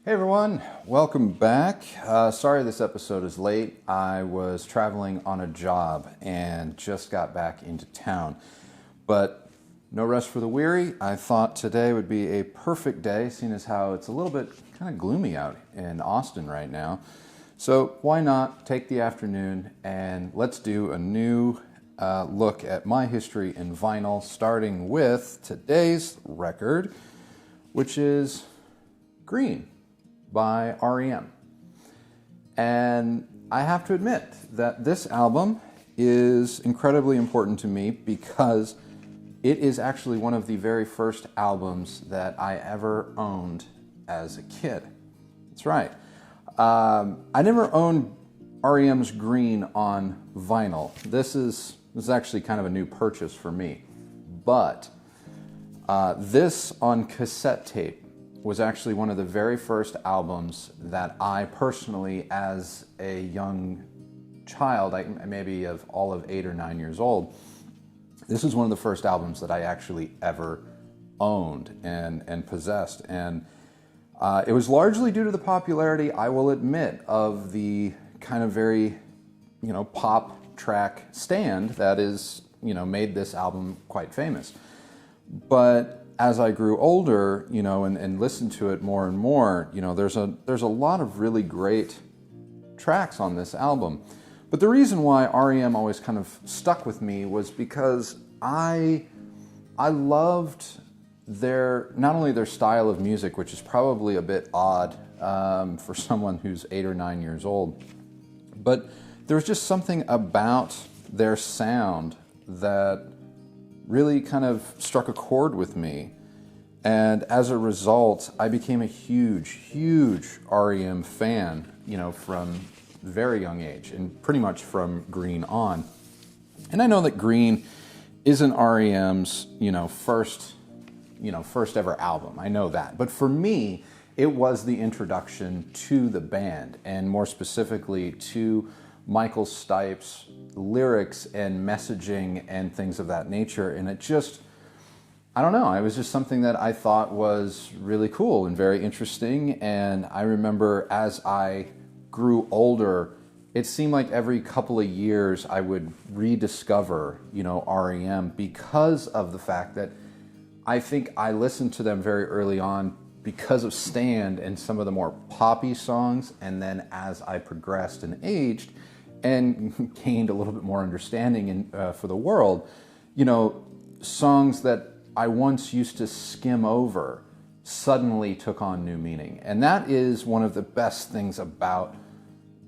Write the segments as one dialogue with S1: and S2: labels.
S1: Hey everyone, welcome back. Sorry this episode is late. I was traveling on a job and just got back into town. But no rest for the weary. I thought today would be a perfect day, seeing as how it's a little bit kind of gloomy out in Austin right now. So why not take the afternoon and let's do a new look at my history in vinyl, starting with today's record, which is Green by REM. And I have to admit that this album is incredibly important to me because it is actually one of the very first albums that I ever owned as a kid. That's right. I never owned REM's Green on vinyl. This is actually kind of a new purchase for me. But this on cassette tape was actually one of the very first albums that I personally, as a young child, maybe of all of 8 or 9 years old, this was one of the first albums that I actually ever owned and possessed. And it was largely due to the popularity, I will admit, of the kind of very, pop track Stand that is, made this album quite famous. But as I grew older, and listened to it more and more, there's a lot of really great tracks on this album. But the reason why REM always kind of stuck with me was because I loved not only their style of music, which is probably a bit odd for someone who's 8 or 9 years old, but there was just something about their sound that really kind of struck a chord with me. And as a result, I became a huge REM fan, from a very young age and pretty much from Green on. And I know that Green isn't REM's, first ever album. I know that. But for me, it was the introduction to the band, and more specifically to Michael Stipe's lyrics and messaging and things of that nature. And it just, I don't know, it was just something that I thought was really cool and very interesting. And I remember as I grew older, it seemed like every couple of years I would rediscover, REM, because of the fact that I think I listened to them very early on because of Stand and some of the more poppy songs. And then as I progressed and aged and gained a little bit more understanding for the world, songs that I once used to skim over suddenly took on new meaning. And that is one of the best things about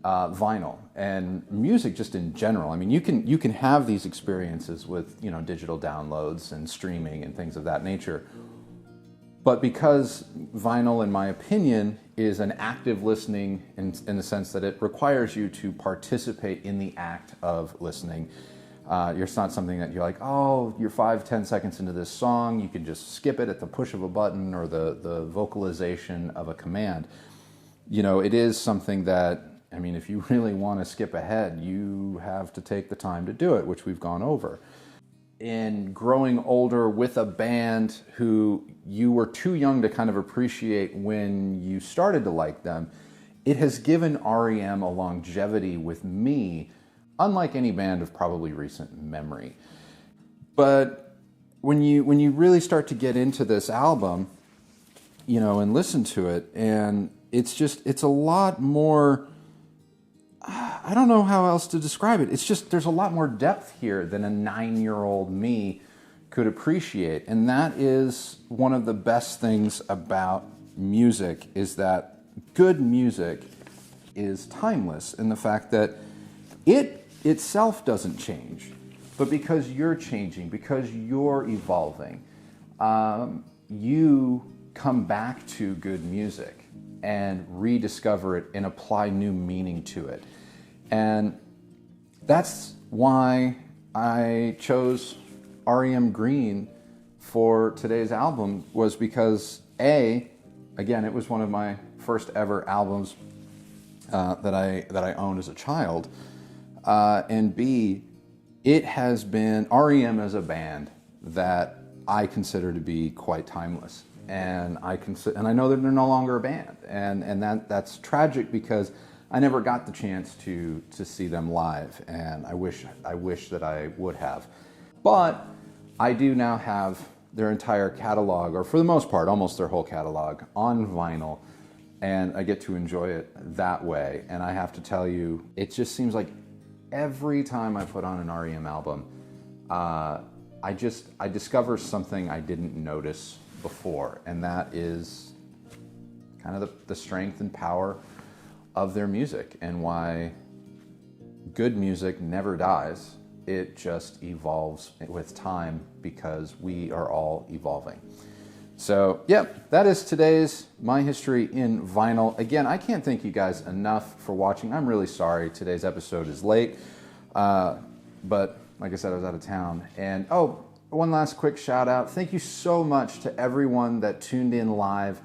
S1: vinyl and music just in general. I mean, you can have these experiences with, digital downloads and streaming and things of that nature. But because vinyl, in my opinion, is an active listening in the sense that it requires you to participate in the act of listening. It's not something that you're like, oh, you're 5-10 seconds into this song, you can just skip it at the push of a button or the vocalization of a command. It is something that, if you really want to skip ahead, you have to take the time to do it, which we've gone over. In growing older with a band who you were too young to kind of appreciate when you started to like them, it has given REM a longevity with me unlike any band of probably recent memory. But when you really start to get into this album, and listen to it, and it's a lot more, I don't know how else to describe it. It's just, there's a lot more depth here than a 9-year-old me could appreciate. And that is one of the best things about music, is that good music is timeless in the fact that it itself doesn't change, but because you're changing, because you're evolving, you come back to good music and rediscover it and apply new meaning to it. And that's why I chose REM Green for today's album, was because again, it was one of my first ever albums that I owned as a child. And B, it has been, REM as a band that I consider to be quite timeless. and I know that they're no longer a band, and that's tragic because I never got the chance to see them live, and I wish that I would have. But I do now have their entire catalog, or for the most part, almost their whole catalog, on vinyl, and I get to enjoy it that way. And I have to tell you, it just seems like every time I put on an REM album, I discover something I didn't notice before, and that is kind of the strength and power of their music, and why good music never dies. It just evolves with time because we are all evolving. So, yep, that is today's My History in Vinyl. Again, I can't thank you guys enough for watching. I'm really sorry today's episode is late, but like I said, I was out of town. And oh, one last quick shout out. Thank you so much to everyone that tuned in live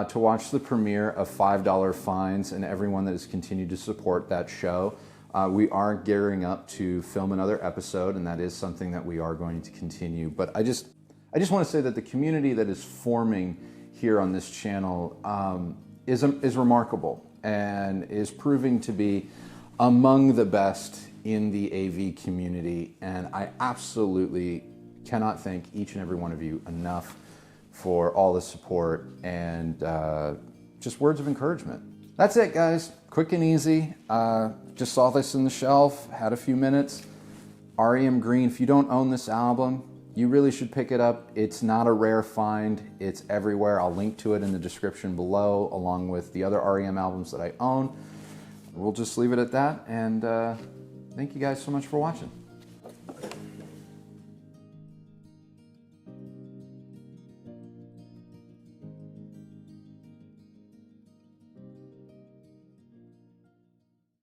S1: to watch the premiere of $5 Fines, and everyone that has continued to support that show. We are gearing up to film another episode, and that is something that we are going to continue. But I just want to say that the community that is forming here on this channel is remarkable and is proving to be among the best in the AV community. And I absolutely cannot thank each and every one of you enough for all the support and just words of encouragement. That's it, guys. Quick and easy. Just saw this in the shelf, had a few minutes. REM Green, if you don't own this album, you really should pick it up. It's not a rare find. It's everywhere. I'll link to it in the description below, along with the other REM albums that I own. We'll just leave it at that, and thank you guys so much for watching.